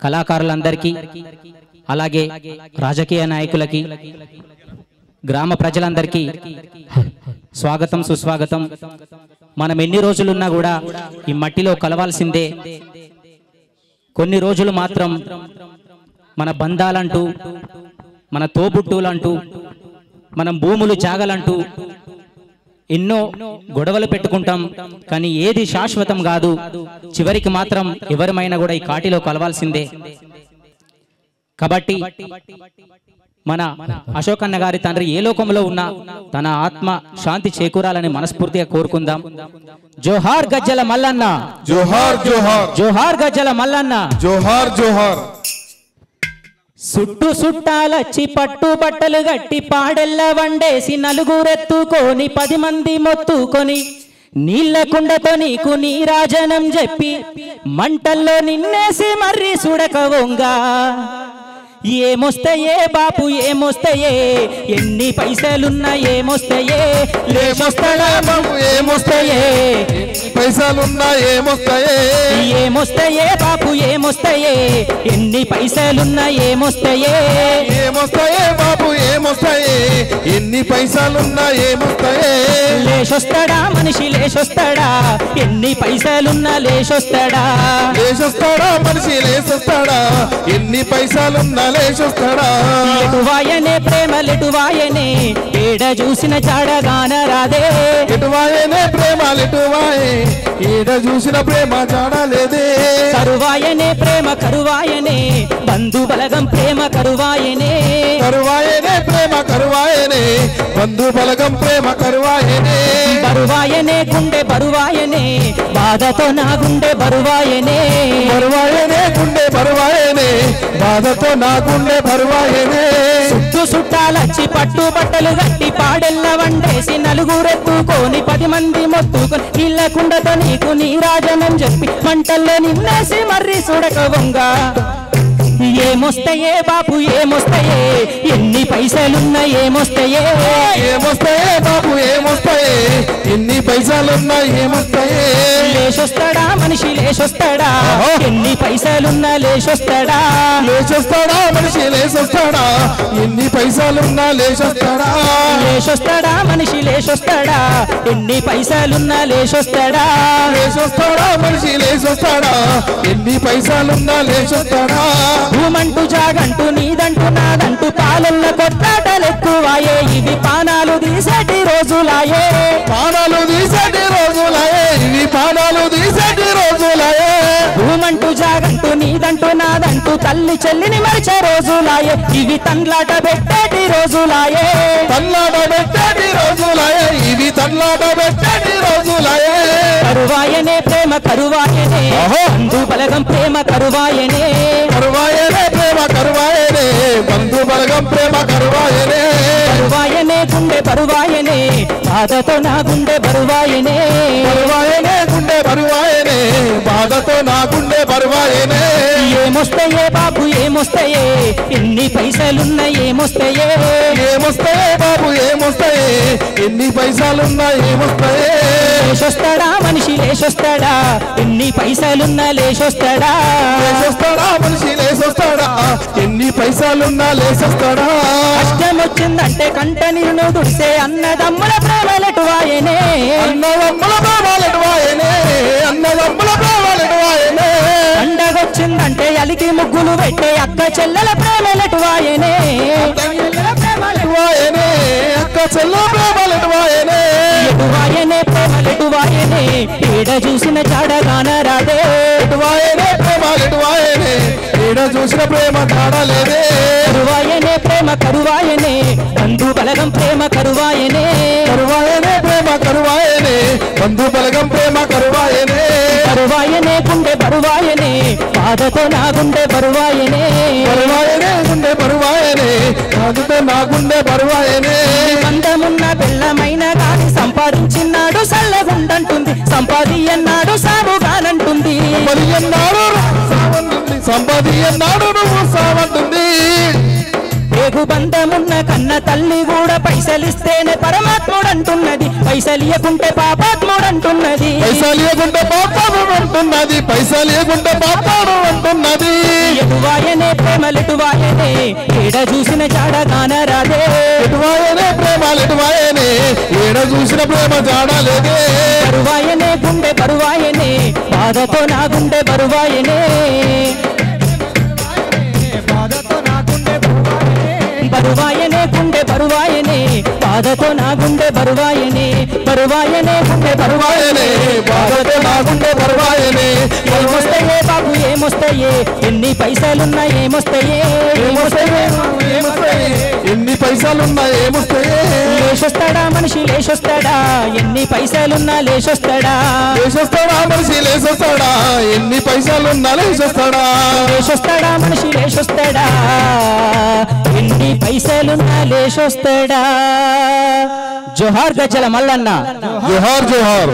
కళాకారులందరికీ అలాగే రాజకీయ నాయకులకి గ్రామ ప్రజలందరికీ స్వాగతం సుస్వాగతం. మనం ఎన్ని రోజులున్నా కూడా ఈ మట్టిలో కలవాల్సిందే. కొన్ని రోజులు మాత్రం మన బంధాలంటూ మన తోబుట్టులంటూ మనం భూములు జాగలంటూ ఎన్నో గొడవలు పెట్టుకుంటాం, కానీ ఏది శాశ్వతం కాదు. చివరికి మాత్రం ఎవరిమైనా కూడా ఈ కాటిలో కలవాల్సిందే. కాబట్టి మన అశోక్ అన్న గారి తండ్రి ఏ లోకంలో ఉన్నా తన ఆత్మ శాంతి చేకూరాలని మనస్ఫూర్తిగా కోరుకుందాం. జోహార్ గజ్జల మల్లన్న, జోహార్ జోహార్, జోహార్ గజ్జల మల్లన్న, జోహార్ జోహార్. సుట్టు సుట్టాలచ్చి పట్టు బట్టలు గట్టి పాడెల్ల వండేసి నలుగురెత్తుకొని 10 మంది మొత్తుకొని నీళ్ళ కుండతో నీకు నీరాజనం చెప్పి మంటల్లో నిన్నేసి మర్రి సుడక వంగా ఏమొస్తాయే బాపు ఏమొస్తాయే, ఎన్ని పైసలున్నా ఏమొస్తాయే, లేమొస్తాడా బాపు ఏమొస్తాయే, పైసలున్నా ఏమొస్తాయే, ఏమొస్తాయే బాపు ఏమొస్తాయే, ఎన్ని పైసలున్నా ఏమొస్తాయే, ఏమొస్తాయే బాబు ఏమొస్తాయే, ఎన్ని పైసలున్నా ఏమొస్తాయే, లేచొస్తాడా మనిషి లేచొస్తాడా, ఎన్ని పైసలున్నా లేచొస్తాడా, లేచొస్తాడా మనిషి లేచొస్తాడా, ఎన్ని పైసలున్నా లేచొస్తాడా. ఎటువాయనే ప్రేమ లెటువాయనే, ఏడ చూసిన చాడగాన రాదే, ఎటువాయనే ప్రేమ లెటువాయే, ఏడ చూసిన ప్రేమ జాడలేదే, కరువాయనే ప్రేమ కరువాయనే, బంధు బలగం ప్రేమ కరువాయనే, కరువాయనే ప్రేమ కరువాయనే, బంధు బలగం ప్రేమ కరువాయనే, బరువాయనే గుండె బరువాయనే, బాధతో నా గుండె బరువాయనే, బరువాయనే గుండె బరువాయనే, బాధతో నా గుండె బరువాయనే, సుట్టు సుట్టాలచ్చి పట్టు బట్టలు గట్టి పాడెల్ల వండేసి నలుగురెత్తుకొని 10 మంది మొత్తుకొని నీళ్ళ కుండతో నీకు నీరాజనం చెప్పి మంటల్లో నిన్నేసి మర్రి సుడక వంగా ఏమొస్తాయే బాపు ఏమొస్తాయే, ఎన్ని పైసలున్నా ఏమొస్తాయే, ఏమొస్తాయే బాబు ఏమొస్తాయే, ఎన్ని పైసలున్నా ఏమొస్తాయే, లేచొస్తాడా మనిషి లేచొస్తాడా, ఎన్ని పైసలున్నా లేచొస్తాడా, లేచొస్తాడా మనిషి లేచొస్తాడా, ఎన్ని పైసలున్నా లేచొస్తాడా, లేచొస్తాడా మనిషి లేచొస్తాడా, ఎన్ని పైసలున్నా లేచొస్తాడా, లేచొస్తాడా మనిషి లేచొస్తాడా, ఎన్ని పైసలున్నా లేచొస్తాడా. భూమంటూ జాగంటూ నీదంటూ నాదంటూ పాలల్ల కొట్లాటలెక్కువాయే, ఇవి పానాలు తీసేటి రోజులాయే, పానాలు తీసేటి రోజులాయే, ఇవి పానాలు తీసేటి రోజులాయే, భూమంటూ జాగంటూ నీదంటూ నాదంటూ తల్లి చెల్లిని మరిచే రోజులాయే, ఇవి తన్లాట పెట్టేటి రోజులాయే, తన్లాట పెట్టేటి రోజులాయే, ఇవి తన్లాట పెట్టేటి రోజులాయే, కరువాయనే ప్రేమ కరువాయనే, బంధు బలగం ప్రేమ కరువాయనే, కరువాయనే ప్రేమ కరువాయనే, బంధు బలగం ప్రేమ కరువాయనే, కరువాయనే గుండె బరువాయనే, బాధతో నా గుండె బరువాయనే, బరువాయనే గుండె బరువాయనే, బాధతో నా గుండె బరువాయనే, ఏమొస్తాయే బాబు ఏమొస్తాయే, ఎన్ని పైసలున్నా ఏమొస్తాయే, ఏమొస్తాయే బాబు ఏమొస్తాయే, ఎన్ని పైసలున్నా ఏమొస్తాయే, లేచొస్తాడా మనిషి లేచొస్తాడా, ఎన్ని పైసలున్నా లేచొస్తాడా, లేచొస్తాడా మనిషి లేచొస్తాడా, ఎన్ని పైసలున్నా లేచొస్తాడా. కష్టం వచ్చిందంటే కంట నీరును దుడిసే అన్నదమ్ముల ప్రేమలెటువాయనే, అన్నదమ్ముల ప్రేమలెటువాయనే, అన్నదమ్ముల ప్రేమలెటువాయనే, పండగొచ్చిందంటే అలికి ముగ్గులు పెట్టే అక్క చెల్లెల ప్రేమలెటువాయనే, ప్రేమలెటువాయనే, అక్క చెల్ల ప్రేమలెటువాయనే, ఎటువాయనే ప్రేమలెటువాయనే, ఏడ చూసిన చాడగాన రాదే, ఎటువాయనే ప్రేమలెటువాయనే, ఏడ చూసిన ప్రేమ జాడలేదే, కరువాయనే ప్రేమ కరువాయనే, బంధు బలగం ప్రేమ కరువాయనే, కరువాయనే ప్రేమ కరువాయనే, బంధు బలగం ప్రేమ కరువాయనే, కరువాయనే గుండె బరువాయనే, బాధతో నా గుండె బరువాయనే, బరువాయనే గుండె బరువాయనే, బాధతో నా గుండె బరువాయనే, మందమున్న బెల్లమైన గాని సంపాదించినాడు సల్లగుండంటుంది, సంపాది అన్నాడు సాగుగానంటుంది, మరి అన్నాడు సావంటుంది, సంపది అన్నాడు నువ్వు సావంటుంది, పేగు బంధమున్న కన్న తల్లి కూడా పైసలిస్తేనే పరమాత్ముడు అంటున్నది, పైసలియకుంటే పాపాత్ముడు అంటున్నది పైసలియకుంటే పాపాడు అంటున్నది పైసలియకుంటే పాపాడు అంటున్నది ఎటువాయనే ప్రేమలెటువాయనే ఏడ చూసిన జాడ కానరాదే ఎటువాయనే ప్రేమలెటువాయనే ఏడ చూసిన ప్రేమ జాడలేదే బరువాయనే గుండె బరువాయనే బాధతో నా గుండె బరువాయనే బరువాయనే గుండె బరువాయనే బాధతో నా గుండె బరువాయనే బరువాయనే గుండె బరువాయనే బాధతో నా గుండె బరువాయనే ఏమొస్తాయే బాబు ఏమొస్తాయే ఎన్ని పైసలున్నా ఏమొస్తాయే ఎన్ని పైసలున్నా ఏమొస్తాయే లేచొస్తాడా మనిషి లేచొస్తాడా ఎన్ని పైసలున్నా లేచొస్తాడా లేచొస్తాడా మనిషి లేచొస్తాడా ఎన్ని పైసలున్నా లేచొస్తాడా లేచొస్తాడా మనిషి లేచొస్తాడా ఎన్ని పైసలున్నా లేచొస్తాడా జోహార్ గజ్జల మల్లన్న జోహార్ జోహార్